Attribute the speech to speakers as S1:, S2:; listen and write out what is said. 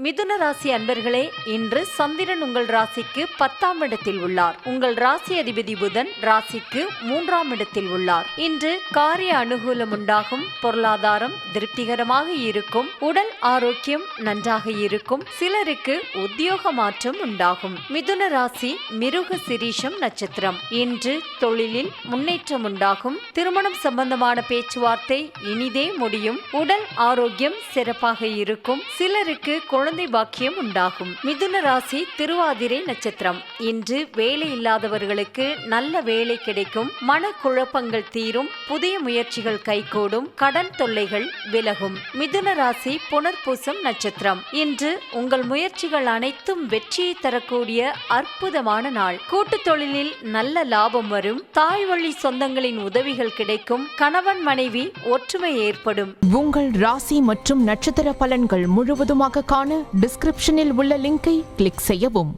S1: மிதுன ராசி அன்பர்களே, இன்று சந்திரன் உங்கள் ராசிக்கு 10ஆம் இடத்தில் உள்ளார். உங்கள் ராசி அதிபதி புதன் ராசிக்கு 3ஆம் இடத்தில் உள்ளார். இன்று காரிய அனுகூலம் உண்டாகும். பொருளாதாரம் திருப்திகரமாக இருக்கும். உடல் ஆரோக்கியம் நன்றாக இருக்கும். சிலருக்கு உத்தியோக மாற்றம் உண்டாகும். மிதுன ராசி மிருக சிரீஷம் நட்சத்திரம். இன்று தொழிலில் முன்னேற்றம் உண்டாகும். திருமணம் சம்பந்தமான பேச்சுவார்த்தை இனிதே முடியும். உடல் ஆரோக்கியம் சிறப்பாக இருக்கும். சிலருக்கு குழந்தை பாக்கியம் உண்டாகும். மிதுன ராசி திருவாதிரை நட்சத்திரம். இன்று வேலை இல்லாதவர்களுக்கு நல்ல வேலை கிடைக்கும். மனக்குழப்பங்கள் தீரும். புதிய முயற்சிகள் கைகூடும். கடன் தொல்லைகள் விலகும். மிதுன ராசி புனர்பூசம் நட்சத்திரம். இன்று உங்கள் முயற்சிகள் அனைத்தும் வெற்றியை தரக்கூடிய அற்புதமான நாள். கூட்டு தொழிலில் நல்ல லாபம் வரும். தாய் வழி சொந்தங்களின் உதவிகள் கிடைக்கும். கணவன் மனைவி ஒற்றுமை ஏற்படும்.
S2: உங்கள் ராசி மற்றும் நட்சத்திர பலன்கள் முழுவதுமாக காண டிஸ்கிரிப்ஷனில் உள்ள லிங்கை கிளிக் செய்யவும்.